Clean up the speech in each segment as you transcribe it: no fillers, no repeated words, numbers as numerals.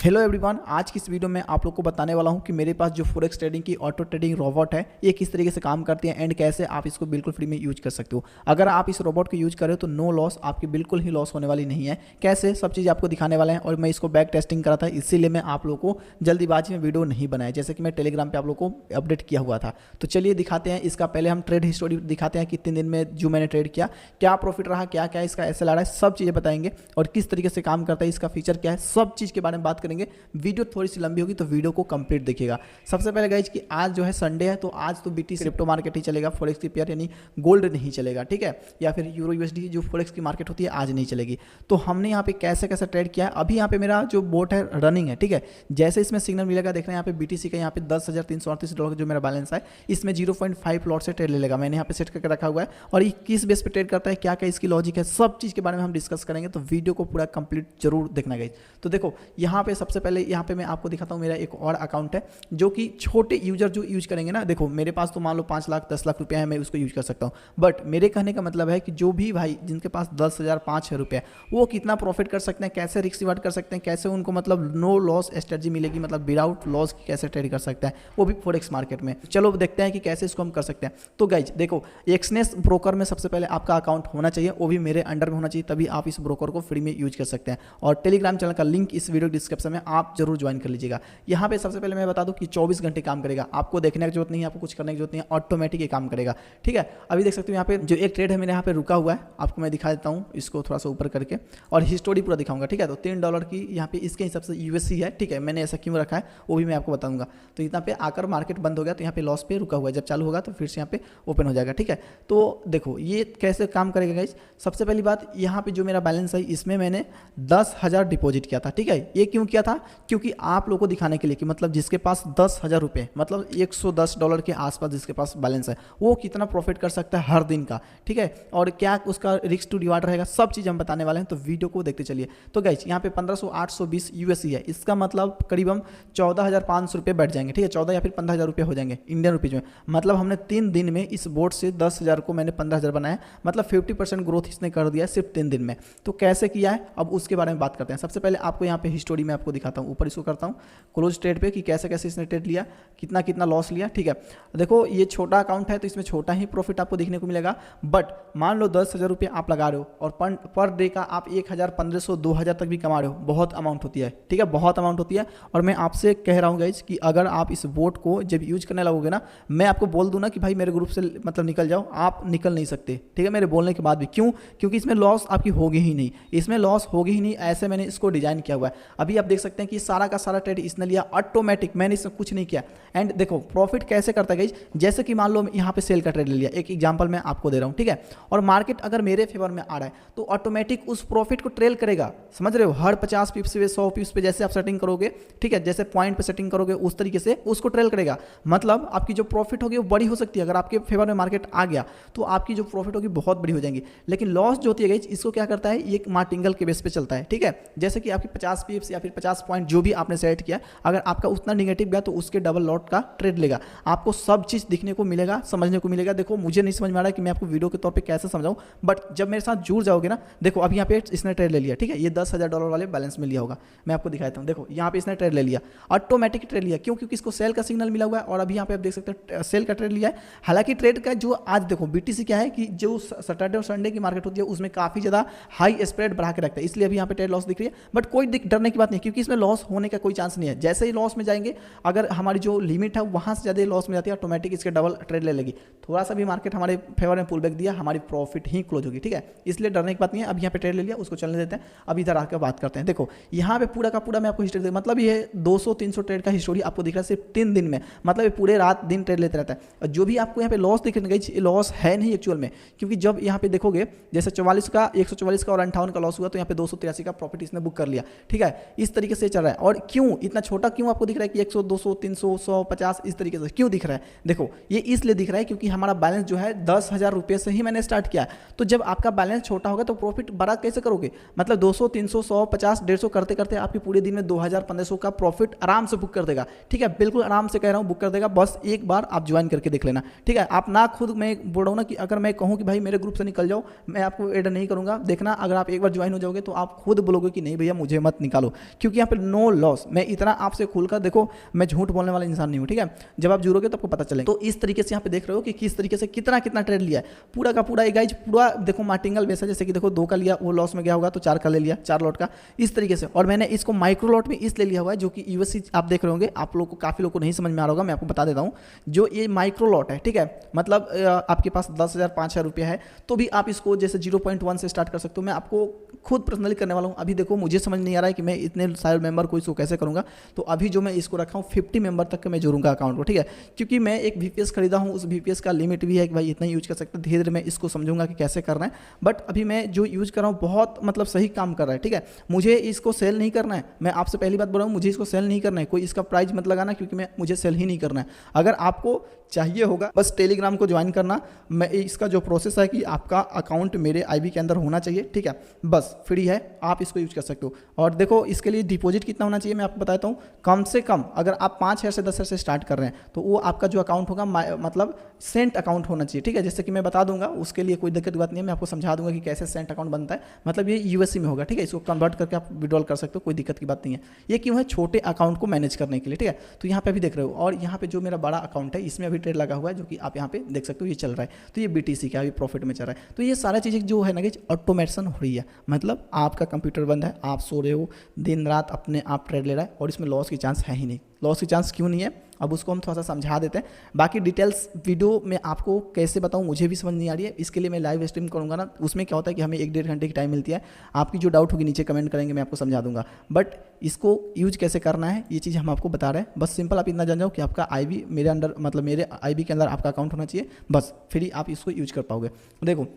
Hello everyone, आज की इस वीडियो में आप लोग को बताने वाला हूं कि मेरे पास जो फॉरेक्स ट्रेडिंग की ऑटो ट्रेडिंग रोबोट है ये किस तरीके से काम करती है एंड कैसे आप इसको बिल्कुल फ्री में यूज कर सकते हो। अगर आप इस रोबोट को यूज करें तो नो लॉस, आपकी बिल्कुल ही लॉस होने वाली नहीं है। कैसे, सब चीज़ आपको दिखाने वाले हैं और मैं इसको बैक टेस्टिंग करा था, इसीलिए मैं आप लोग को जल्दीबाजी में वीडियो नहीं बनाया, जैसे कि मैं टेलीग्राम पर आप लोग को अपडेट किया हुआ था। तो चलिए दिखाते हैं इसका, पहले हम ट्रेड हिस्टोरी दिखाते हैं, कितने दिन में जो मैंने ट्रेड किया, क्या प्रॉफिट रहा, क्या क्या इसका SL आ रहा है, सब चीज़ें बताएंगे और किस तरीके से काम करता है, इसका फीचर क्या है, सब चीज़ के बारे में बात करेंगे। वीडियो थोड़ी सी लंबी होगी तो वीडियो को कंप्लीट देखिएगा। सबसे पहले गाइज कि आज जो है संडे है, तो आज तो BTC क्रिप्टो मार्केट ही चलेगा, फॉरेक्स की पेयर यानी गोल्ड नहीं चलेगा, ठीक है, या फिर यूरो USD जो फॉरेक्स की मार्केट होती है आज नहीं चलेगी। तो हमने यहाँ पे कैसे कैसे ट्रेड किया है, अभी यहाँ पे मेरा जो बोट है रनिंग है, ठीक है। जैसे इसमें सिग्नल मिलेगा, देख रहे हैं यहाँ पे BTC का यहाँ पे $10,338 का जो मेरा बैलेंस है, इसमें 0.5 लॉट से ट्रेड ले लेगा। मैंने यहाँ पे सेट करके रखा हुआ है और ये किस बेस पे ट्रेड करता है, क्या क्या इसकी लॉजिक है, सब चीज़ के बारे में हम डिस्कस करेंगे। तो वीडियो को पूरा कंप्लीट जरूर देखना गाइज। तो देखो यहाँ पे सबसे पहले यहाँ पे मैं आपको दिखाता हूँ, मेरा एक और अकाउंट है जो कि छोटे यूजर जो यूज करेंगे ना, देखो मेरे पास तो मान लो 5 लाख 10 लाख रुपया है, मैं उसको यूज कर सकता हूँ। बट मेरे कहने का मतलब है कि जो भी भाई जिनके पास 10,000 5,000 रुपया, वो कितना प्रॉफिट कर सकते हैं, कैसे रिस्क रिवार्ड कर सकते हैं, कैसे उनको मतलब नो लॉस स्ट्रेटजी मिलेगी, मतलब विदाउट लॉस की कैसे ट्रेड कर सकते हैं, वो भी फॉरेक्स मार्केट में। चलो देखते हैं कि कैसे इसको हम कर सकते हैं। तो गाइज देखो, एक्सनेस ब्रोकर में सबसे पहले आपका अकाउंट होना चाहिए, वो भी मेरे अंडर में होना चाहिए, तभी आप इस ब्रोकर को फ्री में यूज कर सकते हैं। और टेलीग्राम चैनल का लिंक इस वीडियो डिस्क्रिप्शन में आप जरूर ज्वाइन कर लीजिएगा। यहाँ पे सबसे पहले मैं बता दूं कि 24 घंटे काम करेगा, आपको देखने की जरूरत नहीं है, आपको कुछ करने की जरूरत नहीं है, ऑटोमेटिक ये काम करेगा, ठीक है। अभी देख सकते हो यहाँ पे जो एक ट्रेड है मेरे यहाँ पे रुका हुआ है, आपको मैं दिखा देता हूँ, इसको थोड़ा सा ऊपर करके और हिस्टोरी पूरा दिखाऊंगा, ठीक है। तो $3 की यहाँ पे इसके हिसाब से USC है, ठीक है, मैंने ऐसा क्यों रखा है वो भी मैं आपको बताऊंगा। तो यहाँ पे आकर मार्केट बंद हो गया, तो यहाँ पे लॉस पे रुका हुआ है, जब चालू होगा तो फिर से यहाँ पे ओपन हो जाएगा, ठीक है। तो देखो ये कैसे काम करेगा गाइस। सबसे पहली बात, यहाँ पे जो मेरा बैलेंस है इसमें मैंने 10,000 डिपॉजिट किया था, ठीक है। ये क्यों किया था, क्योंकि आप लोगों को दिखाने के लिए कि मतलब जिसके पास 10,000 रुपये, मतलब $110 के आसपास जिसके पास बैलेंस है, वो कितना प्रॉफिट कर सकता है हर दिन का, ठीक है, और क्या उसका रिस्क टू रिवार्ड रहेगा, सब चीज़ हम बताने वाले हैं। तो वीडियो को देखते चलिए। तो गाइस यहाँ पे 1500-820 USC है, इसका मतलब करीबन 14,500 रुपये बैठ जाएंगे, ठीक है, 14 या फिर 15,000 रुपये हो जाएंगे इंडियन रुपीज़ में। मतलब हमने 3 दिन में इस बोर्ड से 10,000 को मैंने 15,000 बनाया, मतलब 50% ग्रोथ इसने कर दिया सिर्फ 3 दिन में। तो कैसे किया है, अब उसके बारे में बात करते हैं। सबसे पहले आपको यहाँ पे हिस्टोरी में आपको दिखाता हूँ, ऊपर इसको करता हूँ क्लोज ट्रेड पे कि कैसे कैसे इसने ट्रेड लिया, कितना कितना लॉस लिया, ठीक है। देखो ये छोटा अकाउंट है तो इसमें छोटा ही प्रॉफिट आपको देखने को मिलेगा। बट मान लो 10,000 रुपये आप लगा रहे हो और पर डे का आप 1,000 1,500 2,000 तक भी कमा रहे हो, बहुत अमाउंट होती है, ठीक है, बहुत अमाउंट होती है। और मैं आपसे कह रहा हूँ गाइज कि अगर आप इस बोट को जब यूज करने लगोगे ना, मैं आपको बोल दूँ ना कि भाई मेरे ग्रुप से मतलब निकल जाओ, आप निकल नहीं सकते, ठीक है, मेरे बोलने के बाद भी। क्यों? क्योंकि इसमें लॉस आपकी होगी ही नहीं, इसमें लॉस होगी ही नहीं, ऐसे मैंने इसको डिजाइन किया हुआ है। अभी आप देख सकते हैं कि सारा का सारा ट्रेड इसने लिया ऑटोमेटिक, मैंने इसमें कुछ नहीं किया। एंड देखो प्रॉफिट कैसे करता है गाइज, जैसे कि मान लो यहाँ पे सेल का ट्रेड ले लिया, एक एग्जांपल मैं आपको दे रहा हूँ, ठीक है, और मार्केट अगर मेरे फेवर में आ रहा है तो ऑटोमेटिक उस प्रॉफिट को ट्रेल करेगा, समझ रहे हो, हर 50 पिप्स पे 100 पिप्स पे जैसे आप सेटिंग करोगे, ठीक है, जैसे पॉइंट पे सेटिंग करोगे उस तरीके से उसको ट्रेल करेगा। मतलब आपकी जो प्रॉफिट होगी वो बड़ी हो सकती है, अगर आपके फेवर में मार्केट आ गया तो आपकी जो प्रॉफिट होगी बहुत बड़ी हो जाएगी। लेकिन लॉस जो होती है गाइज, इसको क्या करता है, ये मार्टिंगल के बेस पे चलता है, ठीक है। जैसे कि आपकी 50 पिप्स या फिर 50 पॉइंट जो भी आपने सेट किया, अगर आपका उतना निगेटिव गया तो उसके डबल लॉट का ट्रेड लेगा, आपको सब चीज़ दिखने को मिलेगा, समझने को मिलेगा। देखो मुझे नहीं समझ में आ रहा है कि मैं आपको वीडियो के तौर पे कैसे समझाऊं, बट जब मेरे साथ जुड़ जाओगे ना, देखो अभी यहाँ पे इसने ट्रेड ले लिया, ठीक है, ये $10,000 वाले बैलेंस में लिया होगा, मैं आपको दिखाता हूँ। देखो यहाँ पे इसने ट्रेड ले लिया, ऑटोमेटिक ट्रेड लिया, क्यों? क्योंकि इसको सेल का सिग्नल मिला हुआ है और अभी यहाँ पे आप देख सकते हैं सेल का ट्रेड लिया है। हालांकि ट्रेड का जो आज देखो BTC क्या है कि जो सैटरडे और संडे की मार्केट होती है उसमें काफ़ी ज़्यादा हाई स्प्रेड बढ़ा के रखता है, इसलिए अभी यहाँ पे ट्रेड लॉस दिख रही है। बट कोई डरने की बात नहीं, क्योंकि इसमें लॉस होने का कोई चांस नहीं है। जैसे ही लॉस में जाएंगे, अगर हमारी जो लिमिट है वहाँ से ज़्यादा लॉस में जाती है, ऑटोमेटिक इसके डबल ट्रेड ले लेगी। थोड़ा सा भी मार्केट हमारे फेवर में पुल बैक दिया, हमारी प्रॉफिट ही क्लोज होगी, ठीक है, इसलिए डरने की बात नहीं है। अब यहाँ पे ट्रेड ले लिया, उसको चलने देते हैं। अब इधर आकर बात करते हैं। देखो यहाँ पे पूरा का पूरा मैं आपको हिस्ट्री, मतलब ये 200-300 ट्रेड का हिस्ट्री आपको दिख रहा है सिर्फ 3 दिन में, मतलब ये पूरे रात दिन ट्रेड लेते रहता है। और जो भी आपको यहाँ पे लॉस दिख रहा है, लॉस है नहीं एक्चुअल में, क्योंकि जब यहाँ पे देखोगे जैसे 44 का 144 का और 58 का लॉस हुआ, तो यहाँ पे 283 का प्रॉफिट इसने बुक कर लिया, ठीक है, इस तरीके से चल रहा है। और क्यों इतना छोटा क्यों आपको दिख रहा है कि 100 200 300 100 50 इस तरीके से क्यों दिख रहा है? देखो ये इसलिए दिख रहा है क्योंकि हमारा बैलेंस जो है 10,000 रुपये से ही मैंने स्टार्ट किया। तो जब आपका बैलेंस छोटा होगा तो प्रॉफिट बड़ा कैसे करोगे? मतलब 200 300, 100, 50, 150 करते करते आपकी पूरे दिन में 2000, 1500 का प्रॉफिट आराम से बुक कर देगा। ठीक है, बिल्कुल आराम से कह रहा हूँ बुक कर देगा। बस एक बार आप ज्वाइन करके देख लेना। ठीक है, आप ना खुद, मैं बोल रहा हूँ ना कि अगर मैं कहूँ कि भाई मेरे ग्रुप से निकल जाओ, मैं आपको ऐड नहीं करूँगा। देखना, अगर आप एक बार ज्वाइन हो जाओगे तो आप खुद बोलोगे कि नहीं भैया मुझे मत निकालो, क्योंकि यहाँ पे नो लॉस। मैं इतना आपसे खुलकर, देखो मैं झूठ बोलने वाला इंसान नहीं हूँ। ठीक है, जब आप जुड़ोगे तो आपको पता चलेगा। तो इस तरीके से यहाँ पे देख रहे हो कि किस तरीके से कितना कितना ट्रेड लिया है, पूरा का पूरा गाइज, पूरा देखो मार्टिंगल बेस है। जैसे कि देखो 2 का लिया, वो लॉस में गया होगा तो 4 का ले लिया, 4 लॉट का, इस तरीके से। और मैंने इसको माइक्रो लॉट में इसलिए लिया हुआ है, जो कि यूएससी आप देख रहे होंगे, आप लोग को काफी लोग को नहीं समझ में आ रहा होगा, मैं आपको बता देता हूँ। जो ये माइक्रो लॉट है, ठीक है, मतलब आपके पास 10,000, 5,000 रुपया है तो भी आप इसको जैसे 0.1 से स्टार्ट कर सकते हो। मैं आपको खुद पर्सनली करने वाला हूँ। अभी देखो मुझे समझ नहीं आ रहा है कि मैं इतने सारे मेंबर को इसको कैसे करूँगा, तो अभी जो मैं इसको रखा हूँ 50 मेंबर तक का मैं जोड़ूंगा अकाउंट को। ठीक है, क्योंकि मैं एक VPS खरीदा हूँ, उस VPS का लिमिट भी है कि भाई इतना यूज कर सकते हैं। धीरे धीरे मैं इसको समझूंगा कि कैसे करना है, बट अभी मैं जो यूज कर रहा हूँ बहुत मतलब सही काम कर रहा है। ठीक है, मुझे इसको सेल नहीं करना है। मैं आपसे पहली बात बोल रहा हूँ, मुझे इसको सेल नहीं करना है। कोई इसका प्राइस मत लगाना, क्योंकि मुझे सेल ही नहीं करना है। अगर आपको चाहिए होगा बस टेलीग्राम को ज्वाइन करना। मैं इसका जो प्रोसेस है कि आपका अकाउंट मेरे IB के अंदर होना चाहिए। ठीक है, बस फ्री है, आप इसको यूज कर सकते हो। और देखो इसके लिए डिपॉजिट कितना होना चाहिए मैं आपको बताता हूँ। कम से कम अगर आप 5,000 से 10,000 से स्टार्ट कर रहे हैं तो वो आपका जो अकाउंट होगा मतलब सेंट अकाउंट होना चाहिए। ठीक है, जैसे कि मैं बता दूंगा, उसके लिए कोई दिक्कत की बात नहीं है। मैं आपको समझा दूंगा कि कैसे सेंट अकाउंट बनता है। मतलब ये USC में होगा। ठीक है, इसको कन्वर्ट करके आप विड्रॉल कर सकते हो, कोई दिक्कत की बात नहीं है। ये क्यों है? छोटे अकाउंट को मैनेज करने के लिए। ठीक है, तो यहाँ पे भी देख रहे हो, और यहाँ पे जो मेरा बड़ा अकाउंट है इसमें अभी ट्रेड लगा हुआ है, जो कि आप यहाँ पे देख सकते हो, ये चल रहा है। तो ये BTC का अभी प्रॉफिट में चल रहा है। तो ये सारा चीज़ें जो है ना कि ऑटोमेशन हो रही है, मतलब आपका कंप्यूटर बंद है, आप सो रहे हो, दिन रात अपने आप ट्रेड ले रहा है, और इसमें लॉस की चांस है ही नहीं। लॉस की चांस क्यों नहीं है, अब उसको हम थोड़ा सा समझा देते हैं। बाकी डिटेल्स वीडियो में आपको कैसे बताऊं, मुझे भी समझ नहीं आ रही है। इसके लिए मैं लाइव स्ट्रीम करूंगा ना, उसमें क्या होता है कि हमें 1-1.5 घंटे की टाइम मिलती है। आपकी जो डाउट होगी नीचे कमेंट करेंगे, मैं आपको समझा दूंगा। बट इसको यूज कैसे करना है ये चीज़ हम आपको बता रहे हैं। बस सिंपल आप इतना जान जाओ कि आपका IB मेरे अंडर, मतलब मेरे IB के अंदर आपका अकाउंट होना चाहिए, बस फ्री आप इसको यूज कर पाओगे। देखो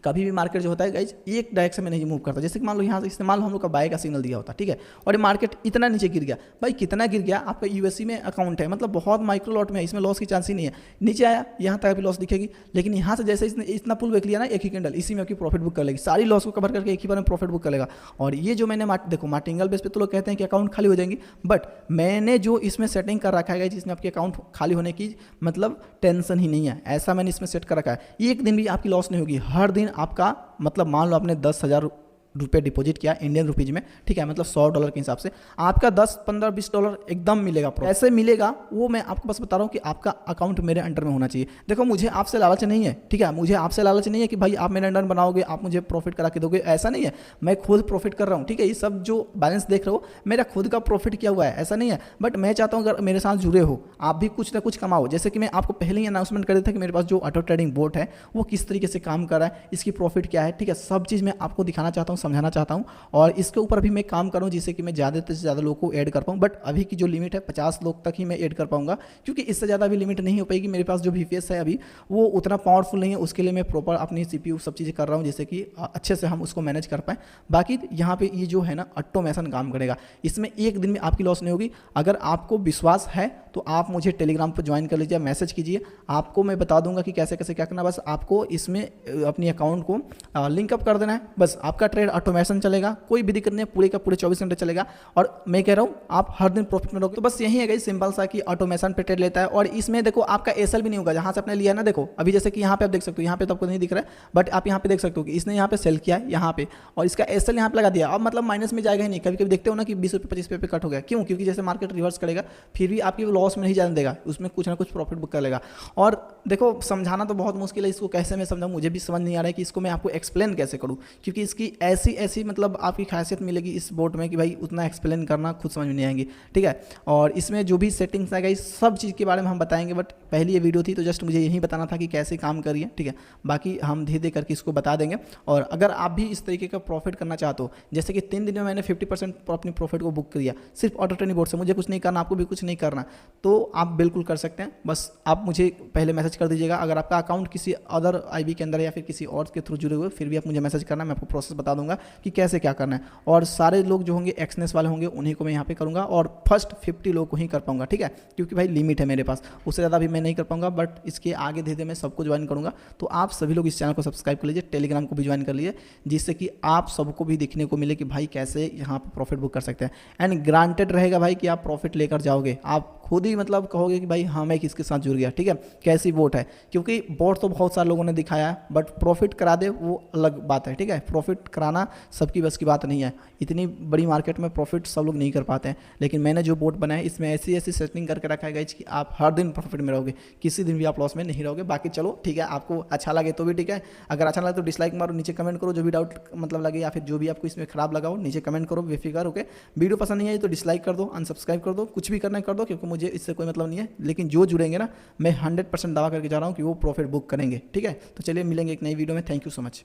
कभी भी मार्केट जो होता है गाइज एक डायरेक्शन में नहीं मूव करता। जैसे कि मान लो यहाँ से इस्तेमाल हम लोग का बाय का सिग्नल दिया होता, ठीक है, और ये मार्केट इतना नीचे गिर गया। भाई कितना गिर गया, आपका USC में अकाउंट है, मतलब बहुत माइक्रो लॉट में है, इसमें लॉस की चांस ही नहीं है। नीचे आया, यहाँ तक अभी लॉस दिखेगी, लेकिन यहाँ से जैसे इसने इतना पुल बैक लिया ना, एक ही कैंडल, इसी में आपकी प्रॉफिट बुक कर लेगी, सारी लॉस को कवर करके एक ही बार में प्रॉफिट बुक कर लेगा। और ये जो मैंने देखो मार्टिंगल बेस पे तो लोग कहते हैं कि अकाउंट खाली हो जाएंगी, बट मैंने जो इसमें सेटिंग कर रखा है जिसमें आपके अकाउंट खाली होने की मतलब टेंशन ही नहीं है, ऐसा मैंने इसमें सेट कर रखा है। एक दिन भी आपकी लॉस नहीं होगी। हर दिन आपका मतलब मान लो आपने 10,000 रुपये डिपॉजिट किया इंडियन रुपीज में, ठीक है, मतलब $100 के हिसाब से आपका 10, 15, $20 एकदम मिलेगा। ऐसे मिलेगा वो मैं आपको बस बता रहा हूँ कि आपका अकाउंट मेरे अंडर में होना चाहिए। देखो मुझे आपसे लालच नहीं है, ठीक है, मुझे आपसे लालच नहीं है कि भाई आप मेरे अंडर बनाओगे, आप मुझे प्रॉफिट करा के दोगे, ऐसा नहीं है। मैं खुद प्रॉफिट कर रहा हूँ, ठीक है, ये सब जो बैलेंस देख रहे हो मेरा खुद का प्रॉफिट किया हुआ है, ऐसा नहीं है। बट मैं चाहता हूँ अगर मेरे साथ जुड़े हो आप भी कुछ ना कुछ कमाओ। जैसे कि मैं आपको पहले ही अनाउंसमेंट कर दिया था कि मेरे पास जो ऑटो ट्रेडिंग बोट है वो किस तरीके से काम कर रहा है, इसकी प्रॉफिट क्या है, ठीक है, सब चीज़ मैं आपको दिखाना चाहता हूँ, समझाना चाहता हूँ। और इसके ऊपर भी मैं काम करूं जिससे कि मैं ज़्यादा से ज़्यादा लोगों को ऐड कर पाऊं। बट अभी की जो लिमिट है 50 लोग तक ही मैं ऐड कर पाऊंगा, क्योंकि इससे ज़्यादा भी लिमिट नहीं हो पाएगी। मेरे पास जो VPS है अभी वो उतना पावरफुल नहीं है, उसके लिए मैं प्रॉपर अपनी CPU सब चीज़ें कर रहा हूँ जिससे कि अच्छे से हम उसको मैनेज कर पाएँ। बाकी यहाँ पे ये जो है ना ऑटोमेशन काम करेगा, इसमें एक दिन में आपकी लॉस नहीं होगी। अगर आपको विश्वास है तो आप मुझे टेलीग्राम पर ज्वाइन कर लीजिए, मैसेज कीजिए, आपको मैं बता दूंगा कि कैसे कैसे क्या करना। बस आपको इसमें अपनी अकाउंट को लिंकअप कर देना है, बस आपका ट्रेड ऑटोमेशन चलेगा, कोई भी दिक्कत नहीं है, पूरे का पूरे 24 घंटे चलेगा। और मैं कह रहा हूँ आप हर दिन प्रॉफिट में रहोगे। तो बस यही है गाइस, सिंपल सा कि ऑटोमेशन पे ट्रेड लेता है। और इसमें देखो आपका एसएल भी नहीं होगा, जहां से आपने लिया ना, देखो अभी जैसे कि यहाँ पे आप देख सकते हो, यहाँ पे तो आपको नहीं दिख रहा है, बट आप यहाँ पे देख सकते हो कि इसने यहाँ पे सेल किया है यहाँ पे, और इसका एसएल यहाँ पे लगा दिया। अब मतलब माइनस में जाएगा ही नहीं। कभी कभी देखते हो ना कि 20 रुपये 25 रुपये कट हो गया, क्यों? क्योंकि जैसे मार्केट रिवर्स करेगा फिर भी आपकी लॉस में नहीं जाने देगा, उसमें कुछ ना कुछ प्रॉफिट बुक कर लेगा। और देखो समझाना तो बहुत मुश्किल है, इसको कैसे मैं समझाऊं मुझे भी समझ नहीं आ रहा है कि इसको मैं आपको एक्सप्लेन कैसे करूं, क्योंकि इसकी ऐसी मतलब आपकी खासियत मिलेगी इस बोर्ड में कि भाई उतना एक्सप्लेन करना खुद समझ में नहीं आएंगी, ठीक है। और इसमें जो भी सेटिंग्स आएगा इस सब चीज़ के बारे में हम बताएंगे, बट पहली ये वीडियो थी तो जस्ट मुझे यही बताना था कि कैसे काम करिए, ठीक है। बाकी हम धीरे धीरे करके इसको बता देंगे। और अगर आप भी इस तरीके का प्रॉफिट करना चाहते हो, जैसे कि 3 दिन में मैंने 50% अपनी प्रॉफिट को बुक किया सिर्फ ऑटो ट्रेडिंग बोर्ड से, मुझे कुछ नहीं करना, आपको भी कुछ नहीं करना, तो आप बिल्कुल कर सकते हैं। बस आप मुझे पहले मैसेज कर दीजिएगा। अगर आपका अकाउंट किसी अदर IB के अंदर है या फिर किसी और के थ्रू जुड़े हुए, फिर भी आप मुझे मैसेज करना, मैं आपको प्रोसेस बता दूंगा। बताऊंगा कि कैसे क्या करना है। और सारे लोग जो होंगे एक्सनेस वाले होंगे उन्हीं को मैं यहाँ पे करूँगा, और फर्स्ट 50 लोग को ही कर पाऊंगा, ठीक है, क्योंकि भाई लिमिट है मेरे पास, उससे ज़्यादा भी मैं नहीं कर पाऊंगा। बट इसके आगे धीरे धीरे मैं सबको ज्वाइन करूँगा। तो आप सभी लोग इस चैनल को सब्सक्राइब कर लीजिए, टेलीग्राम को भी ज्वाइन कर लीजिए, जिससे कि आप सबको भी देखने को मिले कि भाई कैसे यहाँ पर प्रॉफिट बुक कर सकते हैं। एंड ग्रांटेड रहेगा भाई कि आप प्रॉफिट लेकर जाओगे, आप खुद ही मतलब कहोगे कि भाई हाँ मैं किसके साथ जुड़ गया, ठीक है, कैसी वोट है, क्योंकि वोट तो बहुत सारे लोगों ने दिखाया है, बट प्रॉफिट करा दे वो अलग बात है, ठीक है। प्रॉफिट कराना सबकी बस की बात नहीं है, इतनी बड़ी मार्केट में प्रॉफिट सब लोग नहीं कर पाते हैं। लेकिन मैंने जो बोट बनाया इसमें ऐसी ऐसी सेटिंग करके रखा है गाइस कि आप हर दिन प्रॉफिट में रहोगे, किसी दिन भी आप लॉस में नहीं रहोगे। बाकी चलो ठीक है, आपको अच्छा लगे तो भी ठीक है, अगर अच्छा लगे तो डिसलाइक मारो, नीचे कमेंट करो जो भी डाउट मतलब लगे या फिर जो भी आपको इसमें खराब लगा हो नीचे कमेंट करो बेफिक्र होकर। वीडियो पसंद नहीं आई तो डिसलाइक कर दो, अनसब्सक्राइब कर दो, कुछ भी करना है कर दो, क्योंकि मुझे इससे कोई मतलब नहीं है। लेकिन जो जुड़ेंगे ना, मैं 100% दावा करके जा रहा हूँ कि वो प्रॉफिट बुक करेंगे, ठीक है। तो चलिए मिलेंगे एक नई वीडियो में, थैंक यू सो मच।